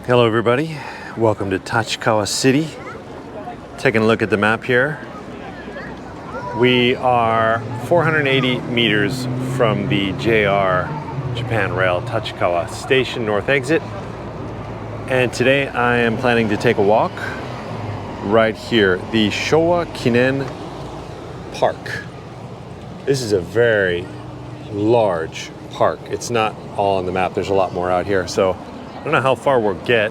Hello everybody, welcome to Tachikawa City. Taking a look at the map here. We are 480 meters from the JR Japan Rail Tachikawa Station North Exit. And today I am planning to take a walk right here, the Showa Kinen Park. This is a very large park. It's not all on the map, there's a lot more out here. So I don't know how far we'll get,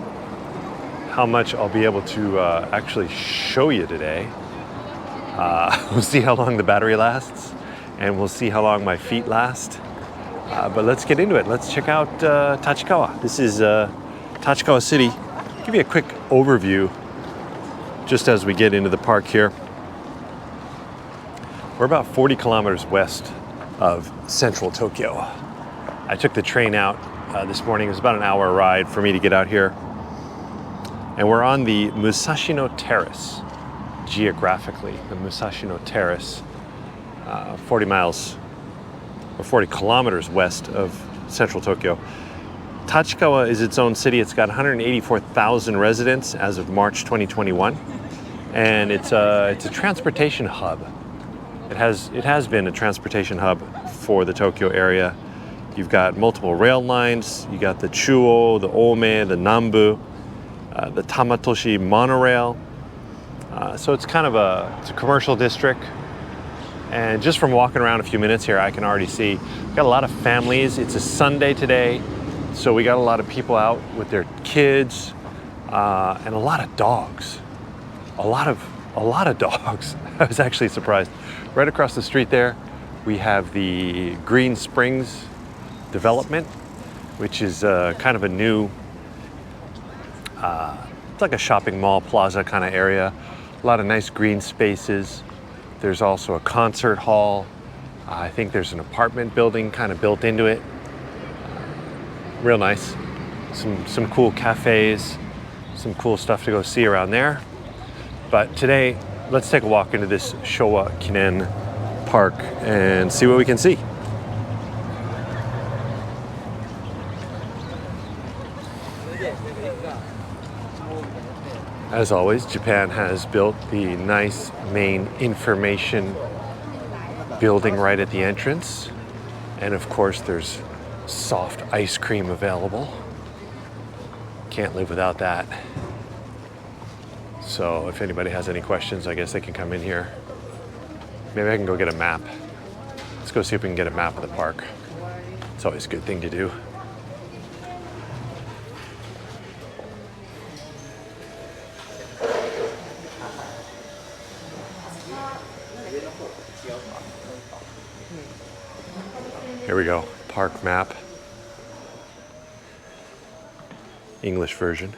how much I'll be able to actually show you today. We'll see how long the battery lasts, and we'll see how long my feet last. But let's get into it. Let's check out Tachikawa. This is Tachikawa City. I'll give you a quick overview just as we get into the park here. We're about 40 kilometers west of central Tokyo. I took the train out this morning. It was about an hour ride for me to get out here. And we're on the Musashino Terrace, geographically, the Musashino Terrace, 40 miles or 40 kilometers west of central Tokyo. Tachikawa is its own city. It's got 184,000 residents as of March 2021. And it's a transportation hub. It has been a transportation hub for the Tokyo area. You've got multiple rail lines. You got the Chuo, the Ome, the Nambu, the Tamatoshi monorail. So it's kind of it's a commercial district. And just from walking around a few minutes here, I can already see we've got a lot of families. It's a Sunday today, so we got a lot of people out with their kids and a lot of dogs. A lot of dogs. I was actually surprised. Right across the street there, we have the Green Springs development, which is kind of a new, it's like a shopping mall plaza kind of area. A lot of nice green spaces. There's also a concert hall. I think there's an apartment building kind of built into it. Real nice. Some cool cafes, some cool stuff to go see around there. But today, let's take a walk into this Showa Kinen Park and see what we can see. As always, Japan has built the nice main information building right at the entrance. And of course, there's soft ice cream available. Can't live without that. So if anybody has any questions, I guess they can come in here. Maybe I can go get a map. Let's go see if we can get a map of the park. It's always a good thing to do. Here we go, park map. English version.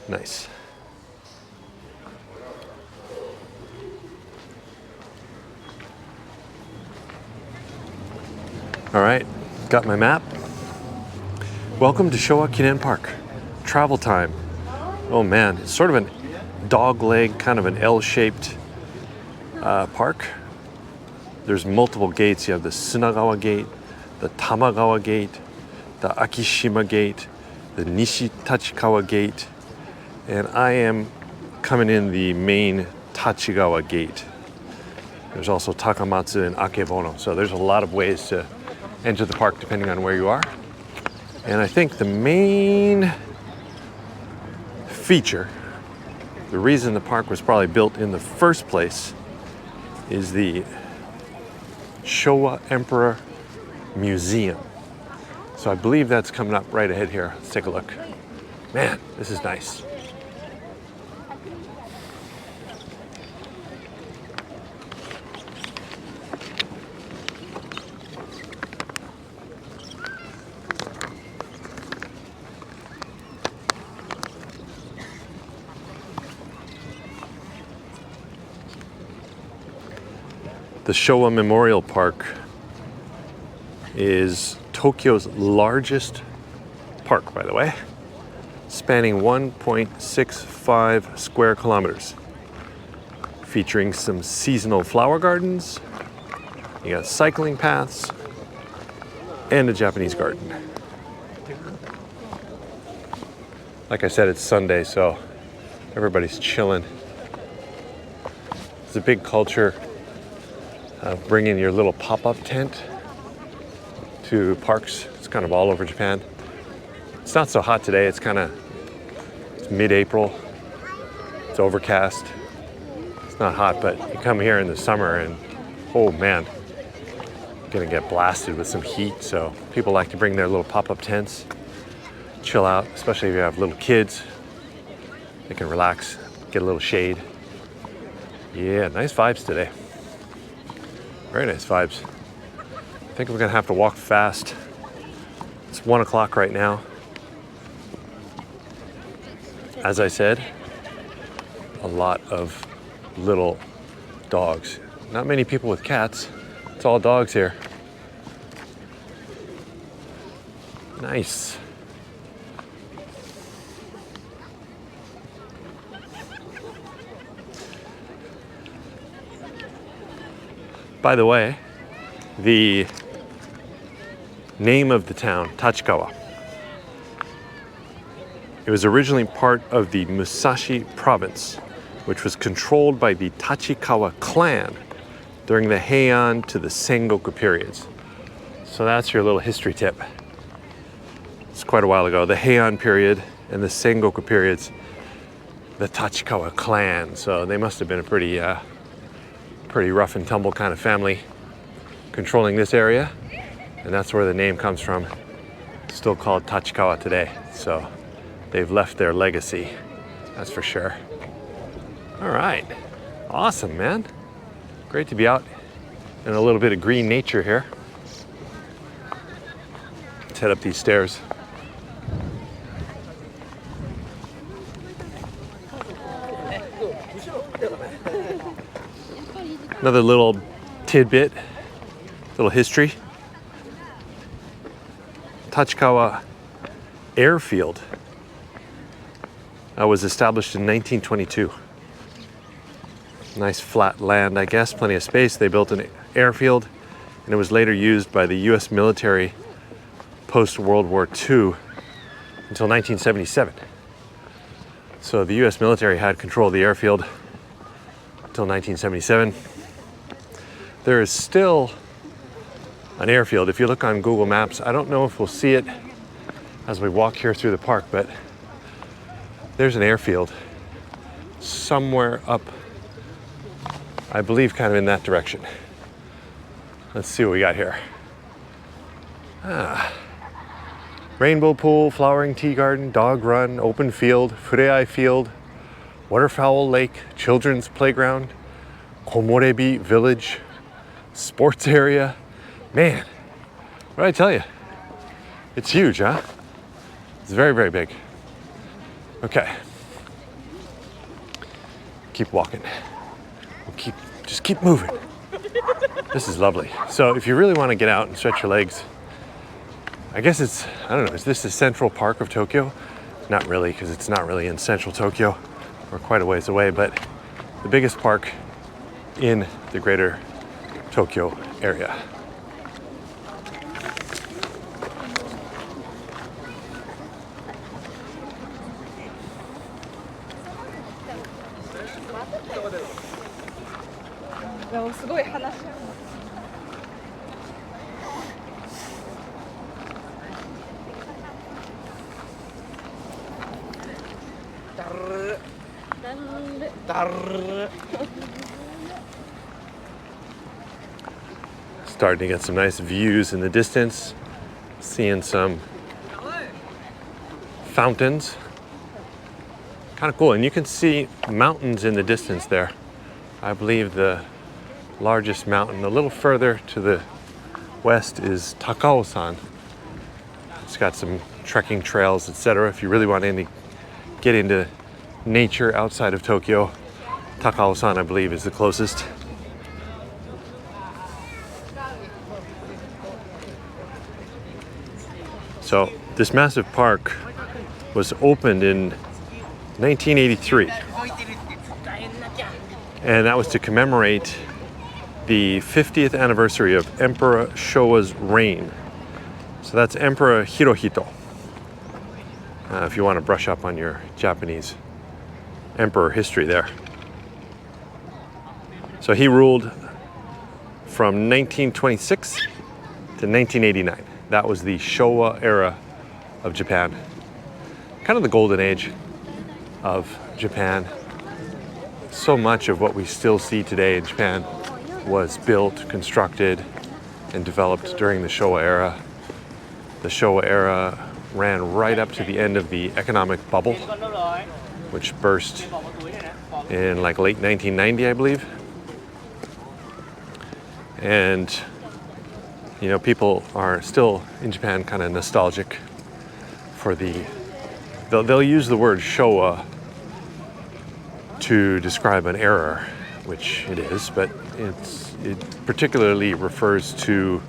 Nice. All right, got my map. Welcome to Showa Kinen Park. Travel time. Oh man, it's sort of a dog leg, kind of an L-shaped park. There's multiple gates. You have the Sunagawa Gate, the Tamagawa Gate, the Akishima Gate, the Nishi Tachikawa Gate, and I am coming in the main Tachigawa Gate. There's also Takamatsu and Akebono, so there's a lot of ways to enter the park depending on where you are. And I think the main feature, the reason the park was probably built in the first place, is the Showa Emperor Museum. So I believe that's coming up right ahead here. Let's take a look. Man, this is nice. The Showa Memorial Park is Tokyo's largest park, by the way, spanning 1.65 square kilometers, featuring some seasonal flower gardens. You got cycling paths and a Japanese garden. Like I said, it's Sunday, so everybody's chilling. It's a big culture of bringing your little pop-up tent to parks. It's kind of all over Japan. It's not so hot today. It's mid-April. It's overcast. It's not hot, but you come here in the summer and, oh man, you're gonna get blasted with some heat. So people like to bring their little pop-up tents, chill out, especially if you have little kids. They can relax, get a little shade. Yeah, nice vibes today. Very nice vibes. I think we're gonna have to walk fast. It's 1 o'clock right now. As I said, a lot of little dogs. Not many people with cats. It's all dogs here. Nice. By the way, the name of the town, Tachikawa, it was originally part of the Musashi province, which was controlled by the Tachikawa clan during the Heian to the Sengoku periods. So that's your little history tip. It's quite a while ago. The Heian period and the Sengoku periods, the Tachikawa clan. So they must have been a pretty rough and tumble kind of family controlling this area. And that's where the name comes from. It's still called Tachikawa today. So they've left their legacy, that's for sure. All right, awesome, man. Great to be out in a little bit of green nature here. Let's head up these stairs. Another little tidbit, little history. Tachikawa airfield was established in 1922. Nice flat land, I guess, plenty of space. They built an airfield, and it was later used by the US military post-World War II until 1977. So the US military had control of the airfield until 1977. There is still an airfield. If you look on Google Maps, I don't know if we'll see it as we walk here through the park, but there's an airfield somewhere up, I believe, kind of in that direction. Let's see what we got here. Rainbow pool, flowering tea garden, dog run, open field, furei field, waterfowl lake, children's playground, komorebi village, sports area. Man, what did I tell you? It's huge, huh? It's very, very big. Okay. Keep walking. Just keep moving. This is lovely. So if you really want to get out and stretch your legs, I guess it's, I don't know, is this the Central Park of Tokyo? Not really, because it's not really in central Tokyo. We're quite a ways away, but the biggest park in the greater Tokyo area. Starting to get some nice views in the distance, seeing some fountains. Kind of cool, and you can see mountains in the distance there. I believe the largest mountain a little further to the west is Takao-san. It's got some trekking trails, etc. If you really want to get into nature outside of Tokyo, Takao-san, I believe, is the closest. So this massive park was opened in 1983, and that was to commemorate the 50th anniversary of Emperor Showa's reign. So that's Emperor Hirohito. if you want to brush up on your Japanese emperor history there. So he ruled from 1926 to 1989. That was the Showa era of Japan. Kind of the golden age of Japan. So much of what we still see today in Japan was built, constructed, and developed during the Showa era. The Showa era ran right up to the end of the economic bubble, which burst in like late 1990, I believe. And, you know, people are still in Japan kind of nostalgic for they'll use the word Showa to describe an era, which it is, but it particularly refers to,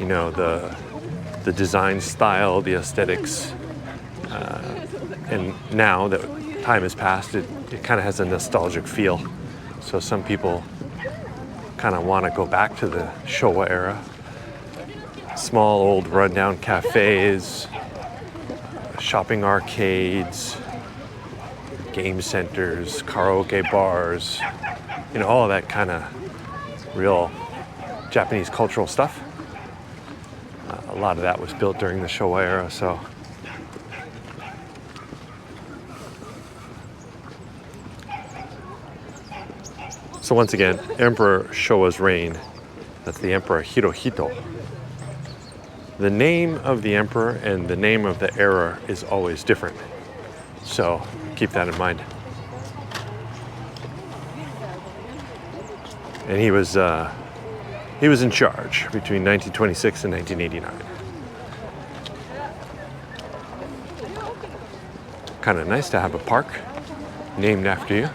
you know, the design style, the aesthetics, and now that time has passed, it kind of has a nostalgic feel. So some people kind of want to go back to the Showa era. Small old rundown cafes, shopping arcades, game centers, karaoke bars, you know, all of that kind of real Japanese cultural stuff. A lot of that was built during the Showa era, so. So once again, Emperor Showa's reign, that's the Emperor Hirohito. The name of the emperor and the name of the era is always different. So keep that in mind. And he was in charge between 1926 and 1989. Kind of nice to have a park named after you.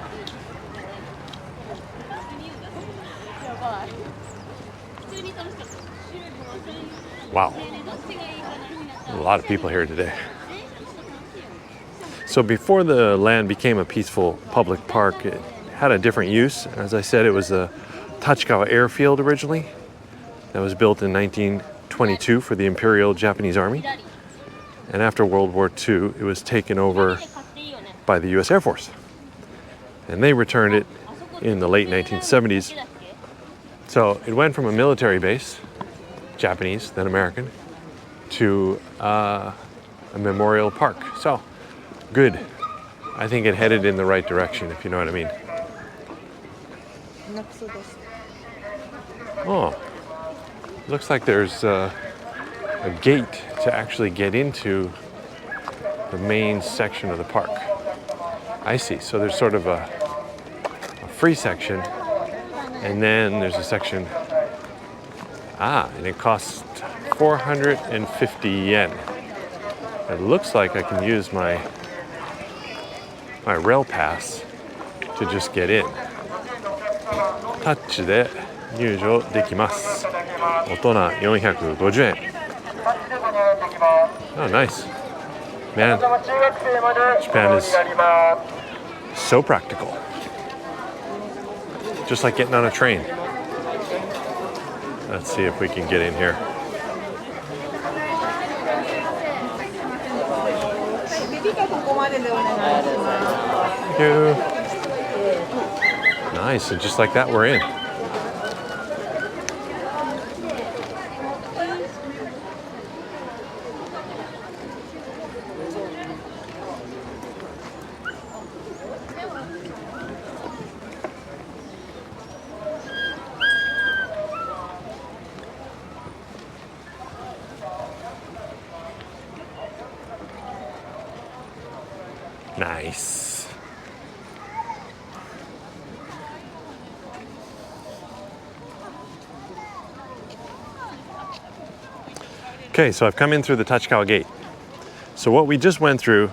Wow, a lot of people here today. So before the land became a peaceful public park, it had a different use. As I said, it was a Tachikawa airfield originally that was built in 1922 for the Imperial Japanese Army. And after World War II, it was taken over by the US Air Force. And they returned it in the late 1970s. So it went from a military base, Japanese, then American, to a memorial park. So, good. I think it headed in the right direction, if you know what I mean. Oh, looks like there's a gate to actually get into the main section of the park. I see. So there's sort of a free section, and then there's a section. And it costs 450 yen. It looks like I can use my rail pass to just get in. タッチで入場できます。大人450円。Oh, nice. Man, Japan is so practical. Just like getting on a train. Let's see if we can get in here. Thank you. Nice, and just like that, we're in. Nice. Okay, so I've come in through the Tachikawa gate. So what we just went through,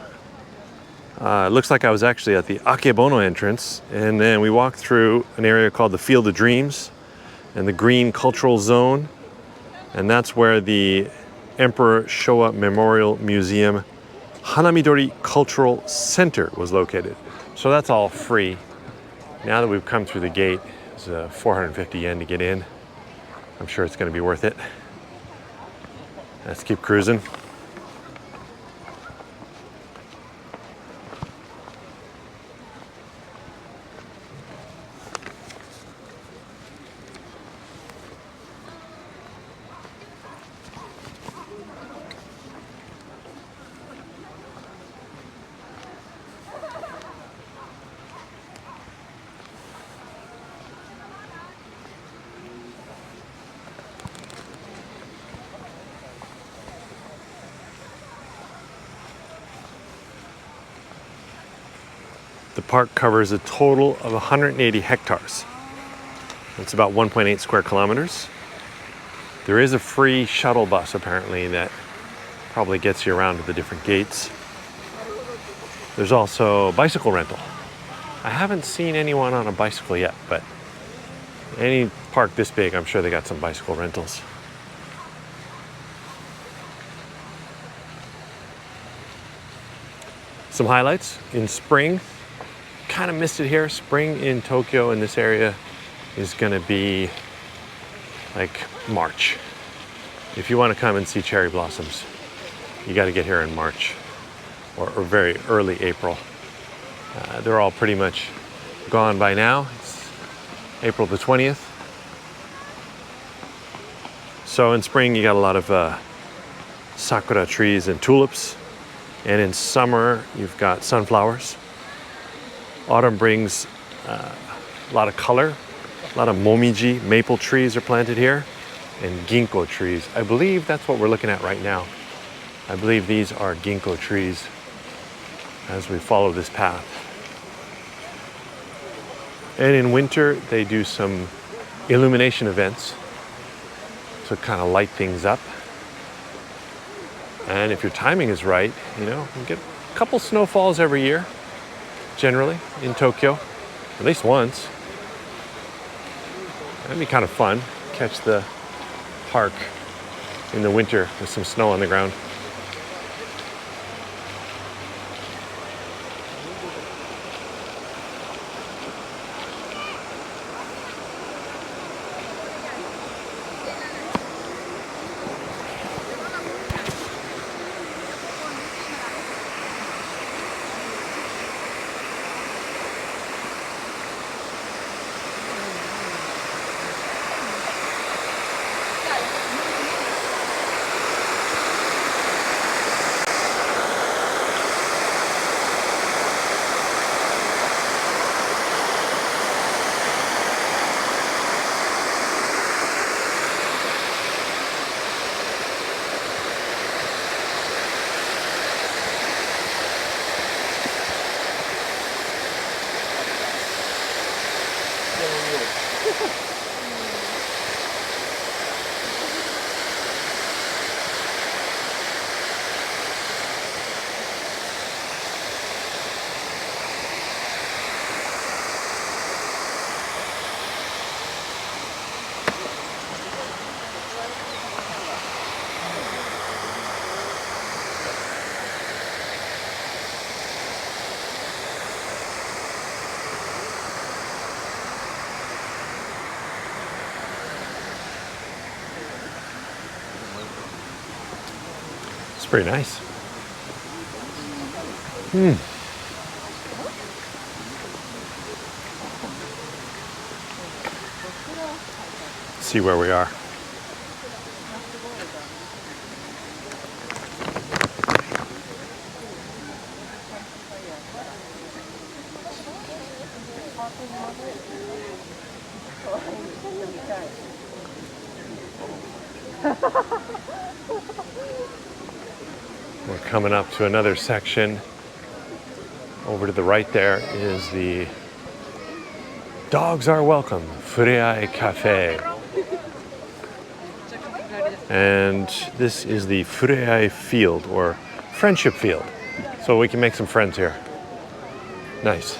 it looks like I was actually at the Akebono entrance, and then we walked through an area called the Field of Dreams and the Green Cultural Zone, and that's where the Emperor Showa Memorial Museum Hanamidori Cultural Center was located. So that's all free. Now that we've come through the gate, it's 450 yen to get in. I'm sure it's going to be worth it. Let's keep cruising. The park covers a total of 180 hectares. It's about 1.8 square kilometers. There is a free shuttle bus apparently that probably gets you around to the different gates. There's also bicycle rental. I haven't seen anyone on a bicycle yet, but any park this big, I'm sure they got some bicycle rentals. Some highlights in spring. Kind of missed it here. Spring in Tokyo in this area is going to be like March. If you want to come and see cherry blossoms, you got to get here in March or very early April. They're all pretty much gone by now. It's April the 20th. So in spring you got a lot of sakura trees and tulips. And in summer you've got sunflowers. Autumn brings a lot of color. A lot of momiji, maple trees are planted here, and ginkgo trees. I believe that's what we're looking at right now. I believe these are ginkgo trees as we follow this path. And in winter, they do some illumination events to kind of light things up. And if your timing is right, you get a couple snowfalls every year, generally, in Tokyo, at least once. That'd be kind of fun, catch the park in the winter with some snow on the ground. It's pretty nice. Let's see where we are. We're coming up to another section. Over to the right there is the Dogs Are Welcome Fureai Cafe. And this is the Fureai Field, or Friendship Field. So we can make some friends here. Nice.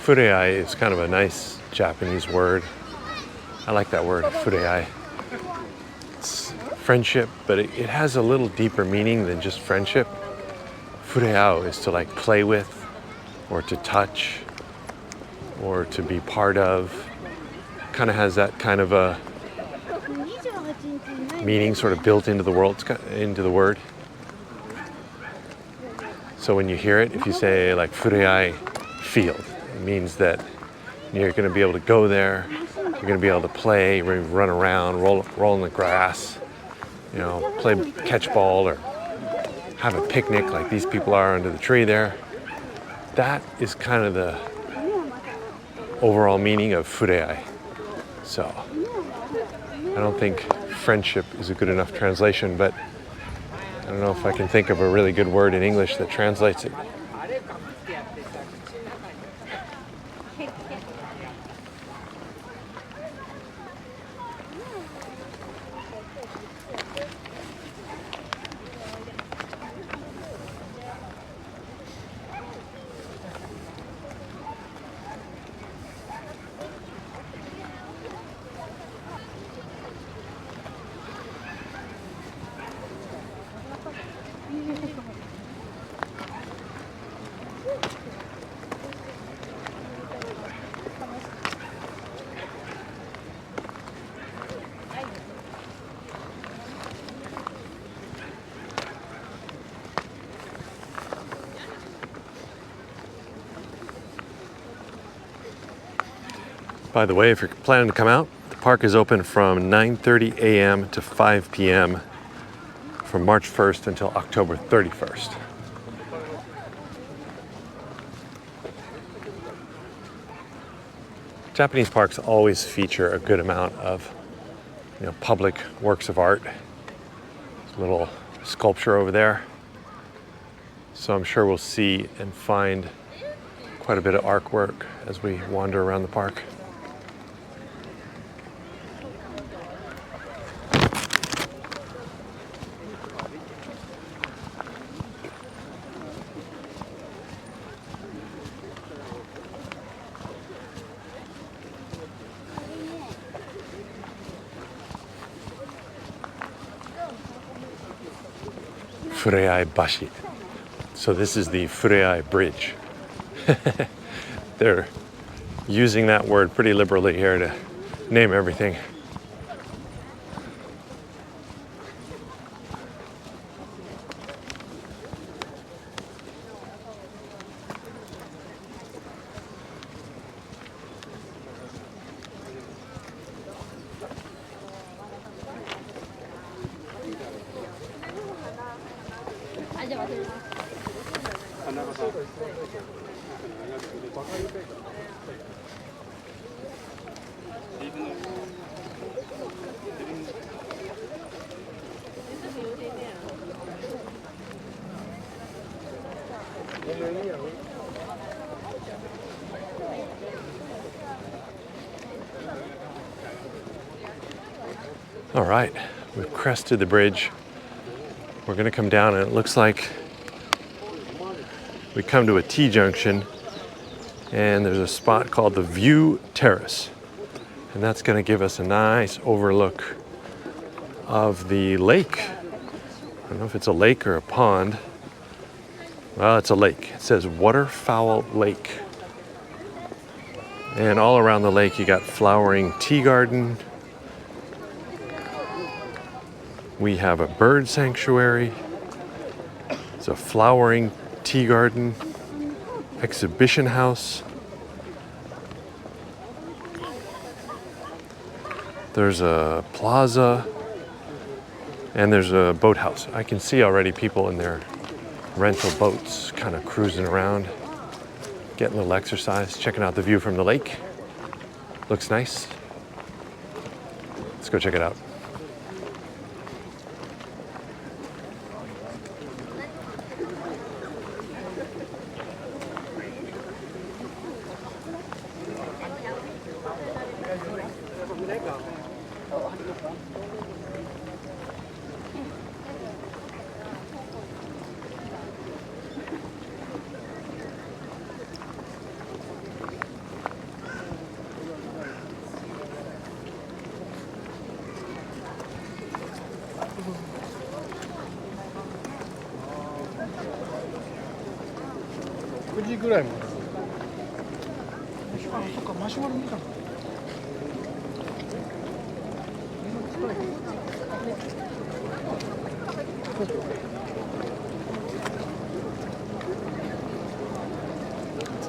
Fureai is kind of a nice Japanese word. I like that word, fureai. It's friendship, but it has a little deeper meaning than just friendship. Fureao is to like play with, or to touch, or to be part of. Kind of has that kind of a meaning sort of built into the word. So when you hear it, if you say like Fureai Field, it means that you're going to be able to go there, you're going to be able to play, run around, roll in the grass, play catch ball or have a picnic like these people are under the tree there. That is kind of the overall meaning of Fureai. So I don't think friendship is a good enough translation, but I don't know if I can think of a really good word in English that translates it. By the way, if you're planning to come out, the park is open from 9:30 a.m. to 5 p.m. from March 1st until October 31st. Japanese parks always feature a good amount of, public works of art. There's a little sculpture over there. So I'm sure we'll see and find quite a bit of artwork as we wander around the park. Fureai Bashi. So this is the Fureai Bridge. They're using that word pretty liberally here to name everything. All right, we've crested the bridge. We're gonna come down and it looks like we come to a T-junction and there's a spot called the View Terrace. And that's gonna give us a nice overlook of the lake. I don't know if it's a lake or a pond. Well, it's a lake. It says Waterfowl Lake. And all around the lake you got flowering tea garden. We have a bird sanctuary. It's a flowering tea garden, exhibition house. There's a plaza, and there's a boathouse. I can see already people in their rental boats kind of cruising around, getting a little exercise, checking out the view from the lake. Looks nice. Let's go check it out.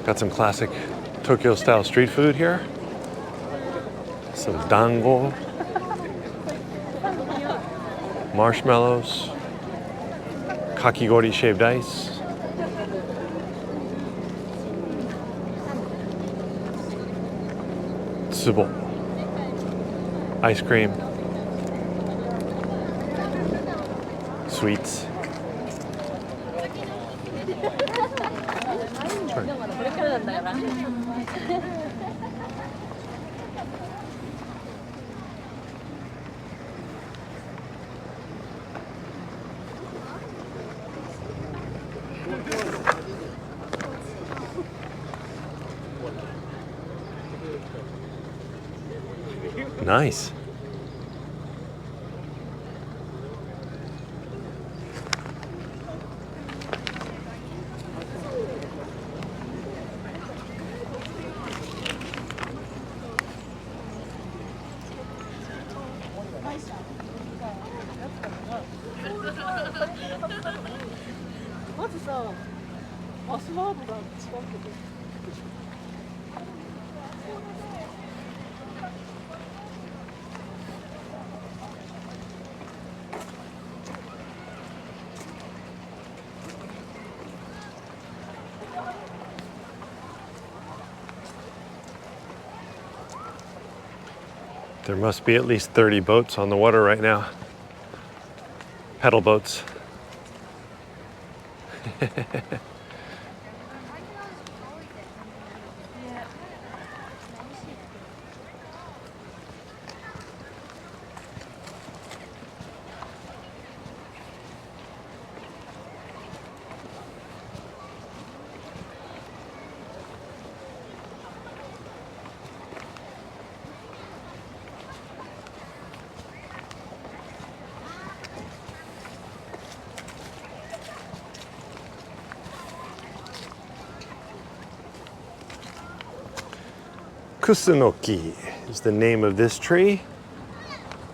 Got some classic Tokyo style street food here. Some dango, marshmallows, kakigori shaved ice, tsubo, ice cream, sweets. Nice. There must be at least 30 boats on the water right now. Pedal boats. Kusunoki is the name of this tree.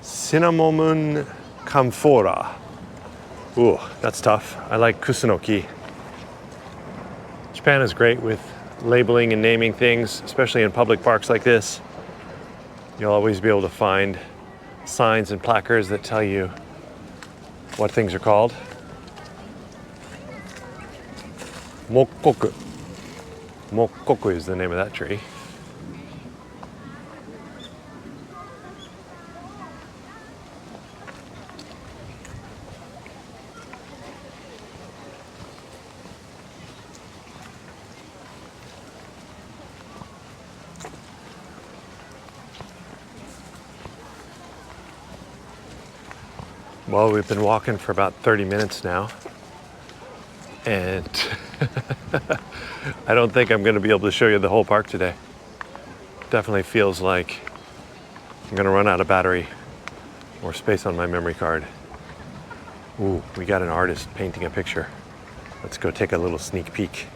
Cinnamomum camphora. Ooh, that's tough. I like kusunoki. Japan is great with labeling and naming things, especially in public parks like this. You'll always be able to find signs and placards that tell you what things are called. Mokkoku. Mokkoku is the name of that tree. Well, we've been walking for about 30 minutes now, and I don't think I'm going to be able to show you the whole park today. Definitely feels like I'm going to run out of battery or space on my memory card. Ooh, we got an artist painting a picture. Let's go take a little sneak peek.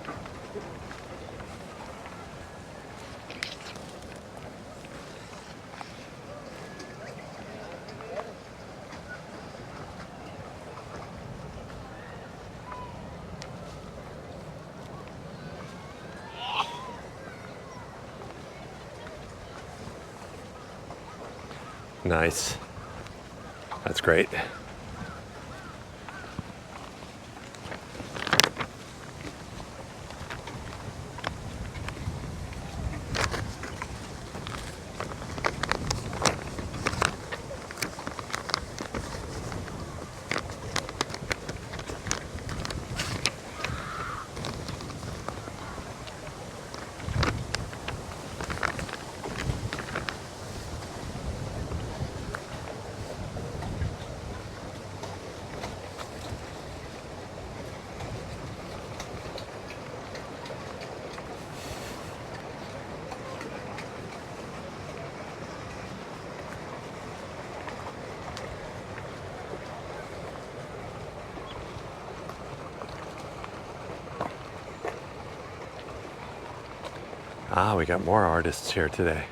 Nice. That's great. Ah, we got more artists here today.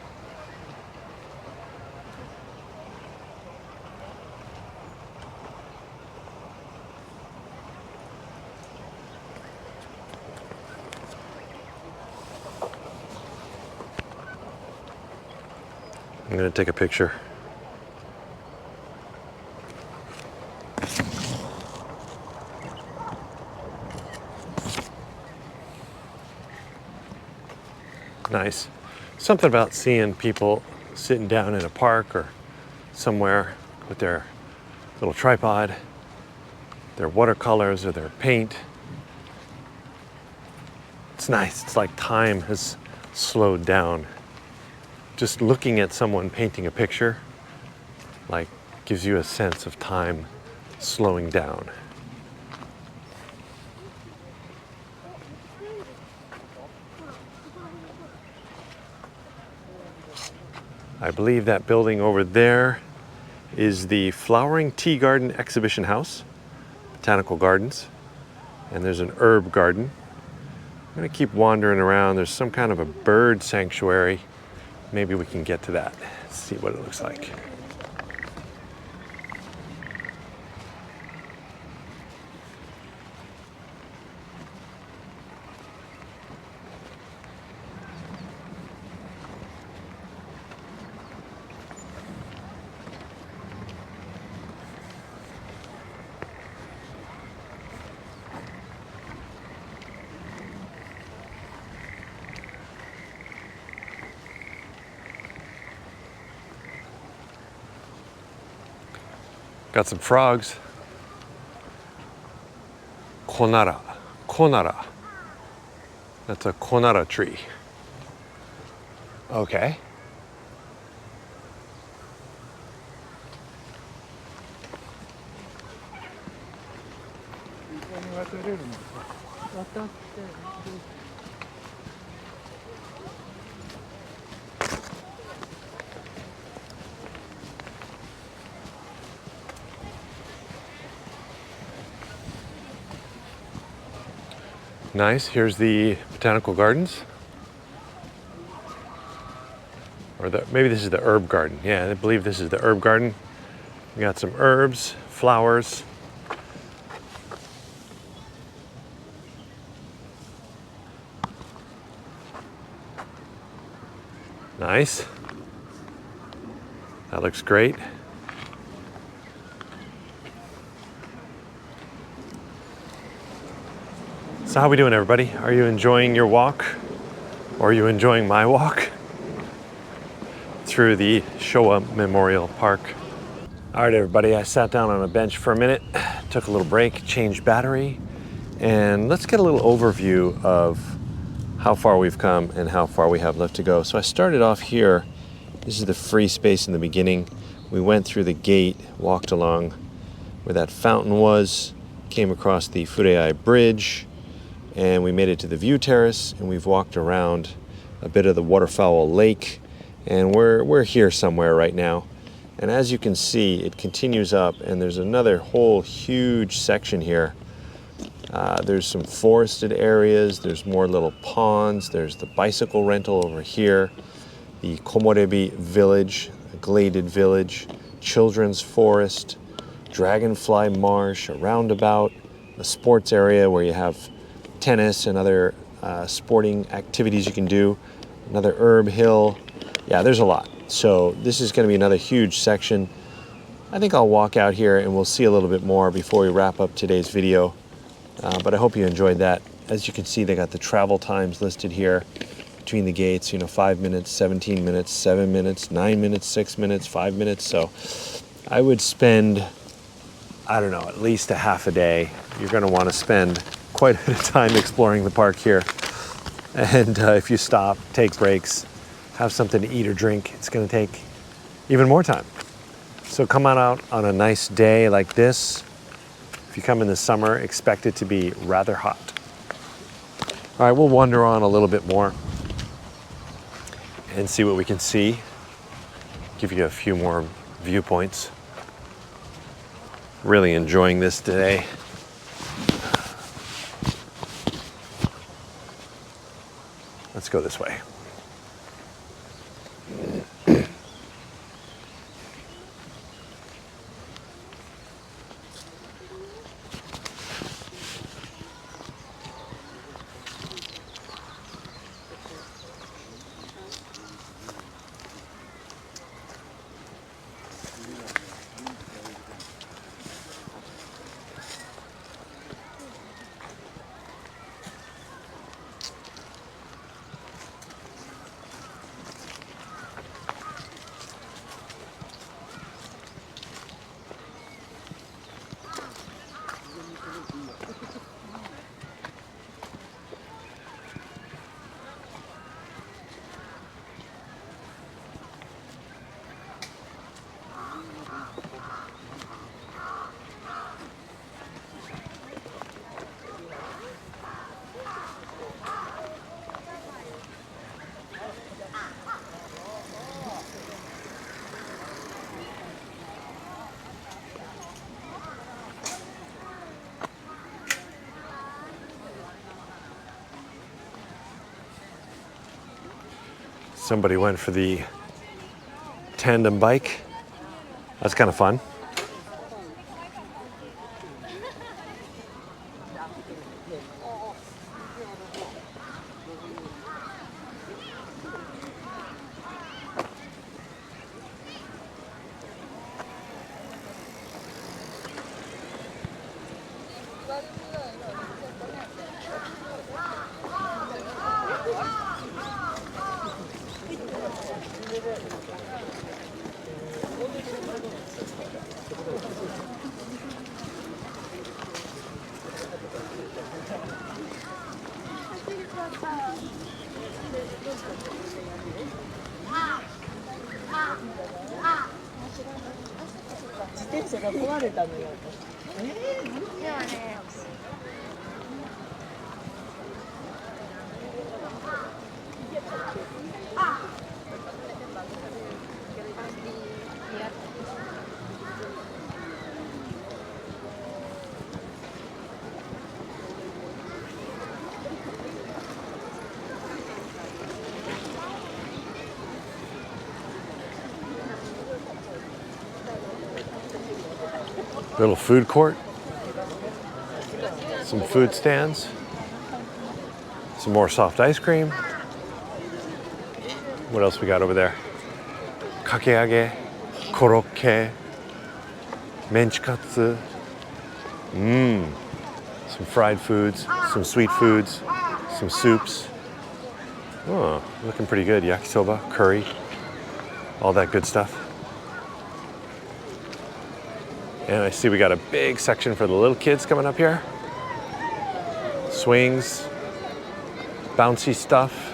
I'm going to take a picture. Nice. Something about seeing people sitting down in a park or somewhere with their little tripod, their watercolors or their paint. It's nice. It's like time has slowed down. Just looking at someone painting a picture, like, gives you a sense of time slowing down. I believe that building over there is the Flowering Tea Garden Exhibition House, Botanical Gardens, and there's an herb garden. I'm gonna keep wandering around. There's some kind of a bird sanctuary. Maybe we can get to that, see what it looks like. Got some frogs. Konara. Konara. That's a konara tree. Okay. Nice. Here's the botanical gardens. Or maybe this is the herb garden. Yeah, I believe this is the herb garden. We got some herbs, flowers. Nice. That looks great. So how we doing, everybody? Are you enjoying your walk? Or are you enjoying my walk through the Showa Memorial Park? All right, everybody, I sat down on a bench for a minute, took a little break, changed battery, and let's get a little overview of how far we've come and how far we have left to go. So I started off here. This is the free space in the beginning. We went through the gate, walked along where that fountain was, came across the Furei Bridge, and we made it to the view terrace, and we've walked around a bit of the waterfowl lake, and we're here somewhere right now. And as you can see, it continues up, and there's another whole huge section here. There's some forested areas, there's more little ponds, there's the bicycle rental over here, the Komorebi village, a gladed village, children's forest, dragonfly marsh, a roundabout, a sports area where you have tennis and other sporting activities you can do, another herb hill. Yeah, there's a lot. So this is going to be another huge section. I think I'll walk out here and we'll see a little bit more before we wrap up today's video. But I hope you enjoyed that. As you can see, they got the travel times listed here between the gates, 5 minutes, 17 minutes, 7 minutes, 9 minutes, 6 minutes, 5 minutes. So I would spend, I don't know, at least a half a day. You're going to want to spend quite a bit of time exploring the park here. And if you stop, take breaks, have something to eat or drink, it's going to take even more time. So come on out on a nice day like this. If you come in the summer, expect it to be rather hot. All right, we'll wander on a little bit more and see what we can see. Give you a few more viewpoints. Really enjoying this today. Let's go this way. Somebody went for the tandem bike. That's kind of fun. Little food court, some food stands, some more soft ice cream. What else we got over there? Kakeage, korokke, menchikatsu. Some fried foods, some sweet foods, some soups. Oh, looking pretty good. Yakisoba, curry, all that good stuff. And I see we got a big section for the little kids coming up here. Swings, bouncy stuff.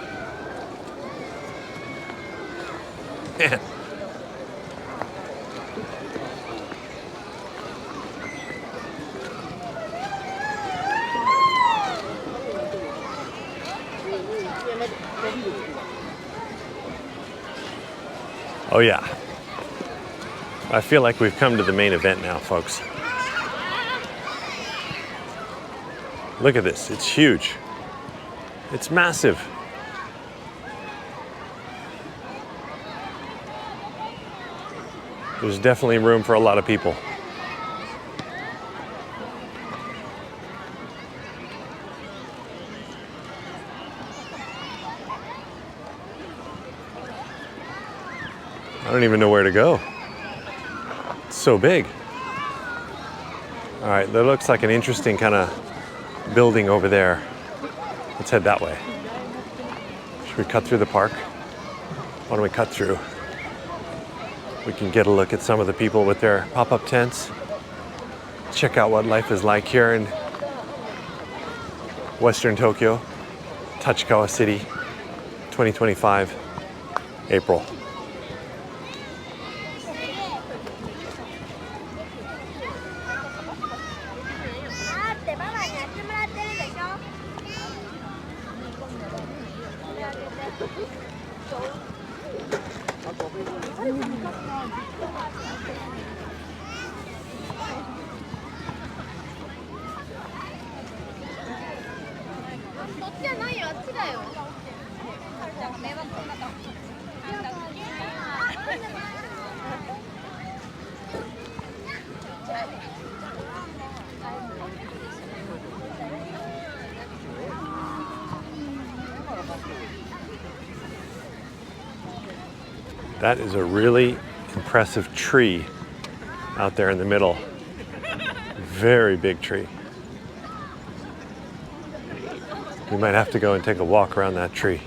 Oh yeah. I feel like we've come to the main event now, folks. Look at this, it's huge. It's massive. There's definitely room for a lot of people. I don't even know where to go. So big. All right, that looks like an interesting kind of building over there. Let's head that way. Should we cut through the park? Why don't we cut through? We can get a look at some of the people with their pop-up tents. Check out what life is like here in Western Tokyo, Tachikawa City, 2025, April. That is a really impressive tree out there in the middle. Very big tree. We might have to go and take a walk around that tree.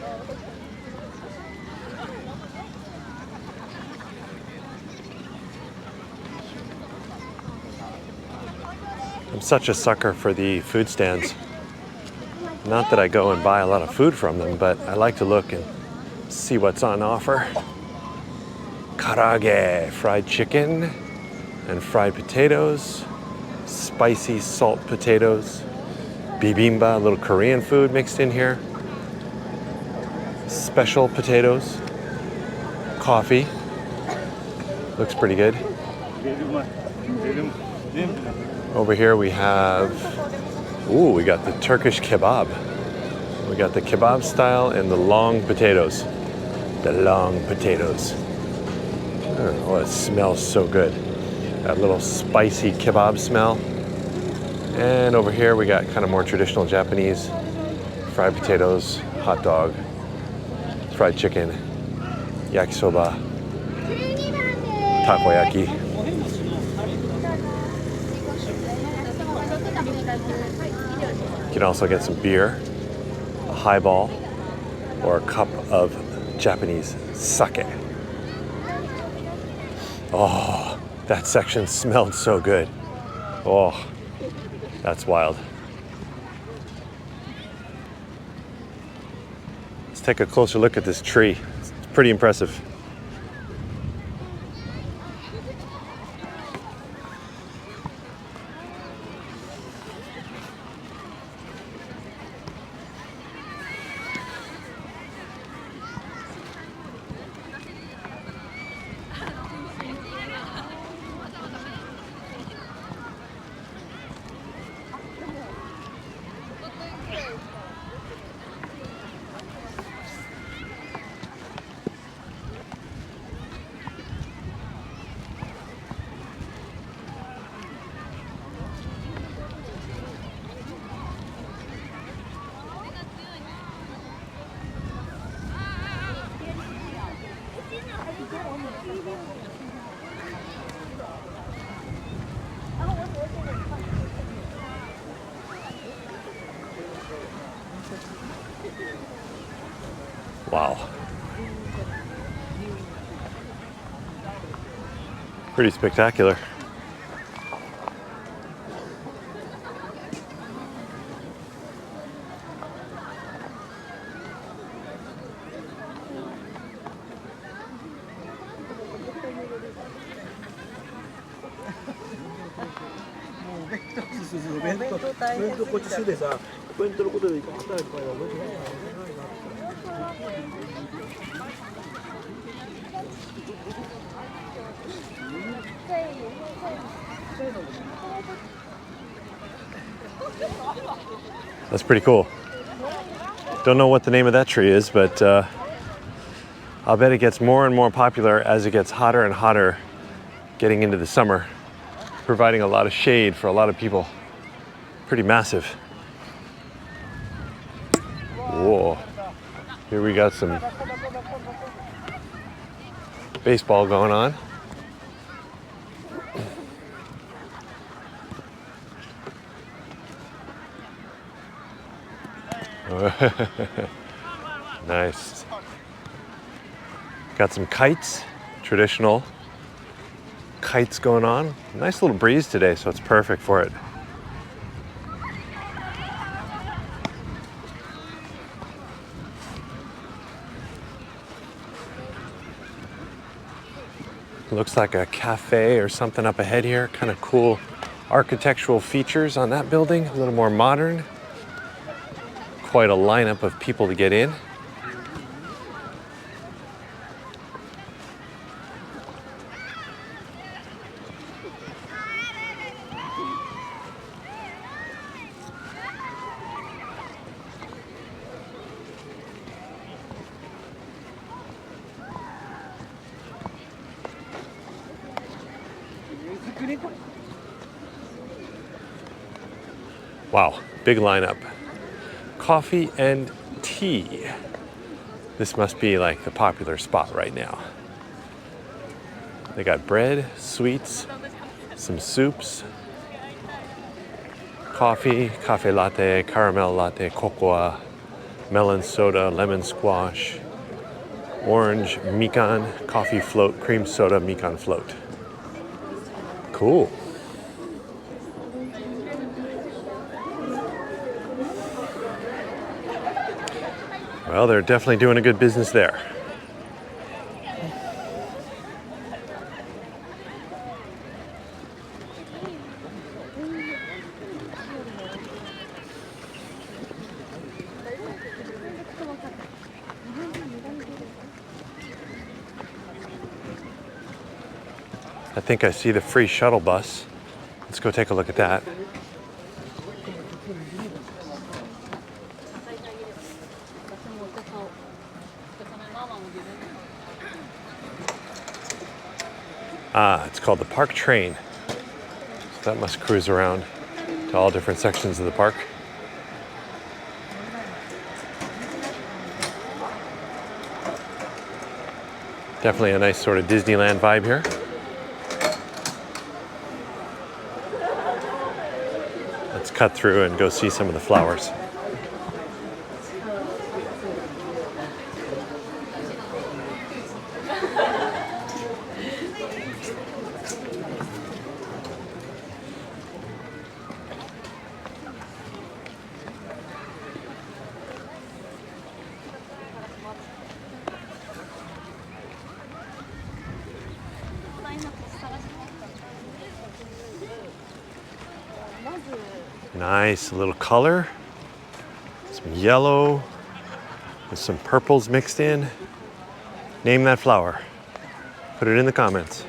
I'm such a sucker for the food stands. Not that I go and buy a lot of food from them, but I like to look and see what's on offer. Karaage, fried chicken and fried potatoes, spicy salt potatoes, bibimbap, a little Korean food mixed in here, special potatoes, coffee, looks pretty good. Over here we have, we got the Turkish kebab. We got the kebab style and the long potatoes. The long potatoes. Oh, it smells so good. That little spicy kebab smell. And over here we got kind of more traditional Japanese fried potatoes, hot dog, fried chicken, yakisoba, takoyaki. You can also get some beer, a highball, or a cup of Japanese sake. Oh, that section smelled so good. Oh, that's wild. Let's take a closer look at this tree. It's pretty impressive. Wow. Pretty spectacular. That's pretty cool. Don't know what the name of that tree is, but I'll bet it gets more and more popular as it gets hotter and hotter getting into the summer, providing a lot of shade for a lot of people. Pretty massive. Whoa. Here we got some baseball going on. Nice. Got some kites, traditional kites going on. Nice little breeze today, so it's perfect for it. Looks like a cafe or something up ahead here. Kind of cool architectural features on that building, a little more modern. Quite a lineup of people to get in. Wow, big lineup. Coffee and tea. This must be like the popular spot right now. They got bread, sweets, some soups, coffee, cafe latte, caramel latte, cocoa, melon soda, lemon squash, orange mikan, coffee float, cream soda, mikan float. Cool. Well, they're definitely doing a good business there. I think I see the free shuttle bus. Let's go take a look at that. Ah, it's called the Park Train. So that must cruise around to all different sections of the park. Definitely a nice sort of Disneyland vibe here. Let's cut through and go see some of the flowers. Nice little color, some yellow with some purples mixed in. Name that flower. Put it in the comments.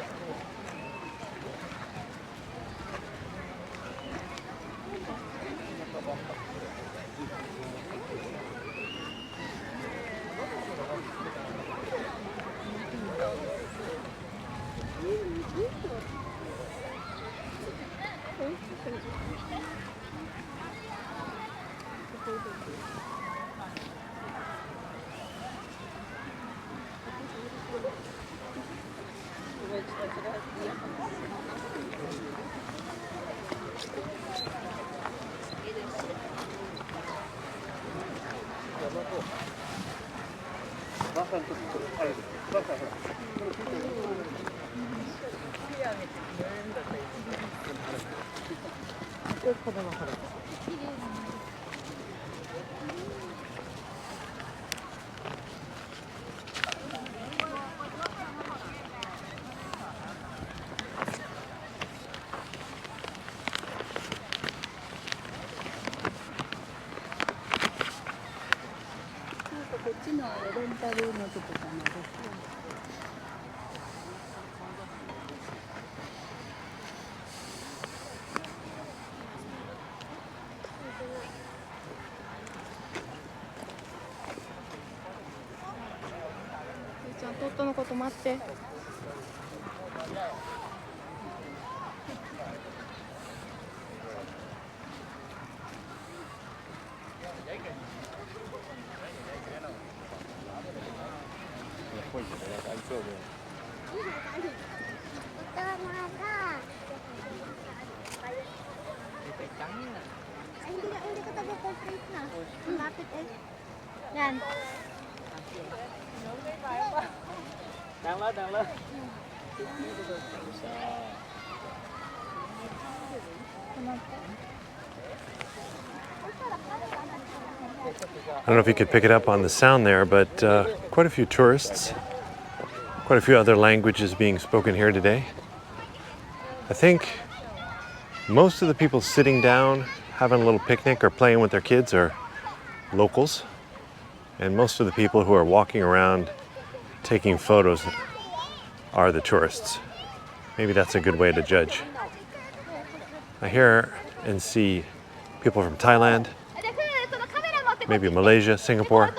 I don't know if you could pick it up on the sound there, but quite a few tourists, quite a few other languages being spoken here today. I think most of the people sitting down, having a little picnic or playing with their kids are locals, and most of the people who are walking around taking photos are the tourists. Maybe that's a good way to judge. I hear and see people from Thailand, maybe Malaysia, Singapore.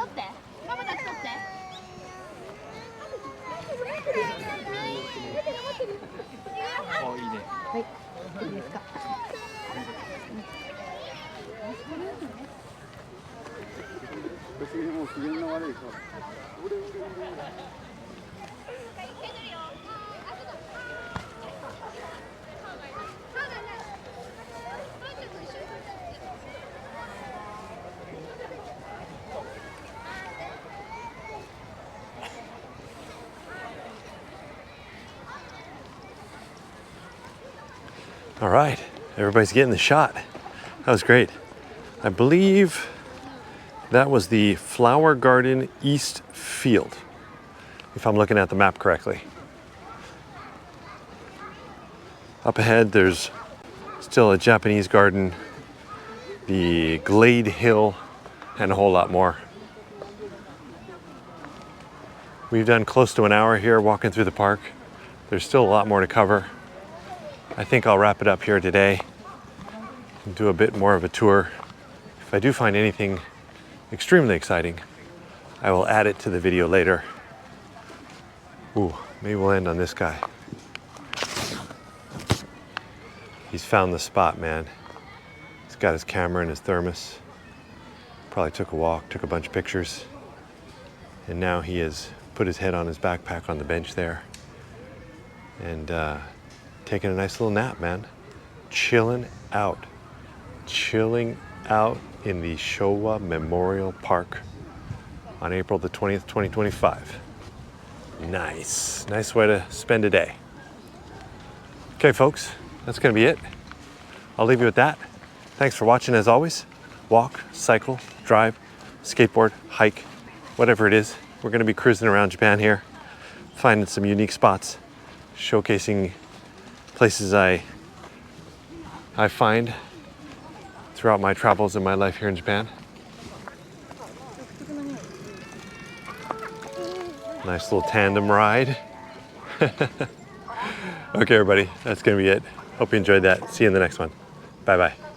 All right, everybody's getting the shot. That was great. I believe that was the Flower Garden East Field, if I'm looking at the map correctly. Up ahead, there's still a Japanese garden, the Glade Hill, and a whole lot more. We've done close to an hour here walking through the park. There's still a lot more to cover. I think I'll wrap it up here today and do a bit more of a tour. If I do find anything extremely exciting, I will add it to the video later. Ooh, maybe we'll end on this guy. He's found the spot, man. He's got his camera and his thermos. Probably took a walk, took a bunch of pictures. And now he has put his head on his backpack on the bench there. And taking a nice little nap, man. Chilling out. Chilling out in the Showa Memorial Park on April the 20th, 2025. Nice. Nice way to spend a day. Okay, folks, that's gonna be it. I'll leave you with that. Thanks for watching as always. Walk, cycle, drive, skateboard, hike, whatever it is. We're gonna be cruising around Japan here, finding some unique spots, showcasing places I find throughout my travels and my life here in Japan. Nice little tandem ride. Okay, everybody, that's gonna be it. Hope you enjoyed that. See you in the next one. Bye-bye.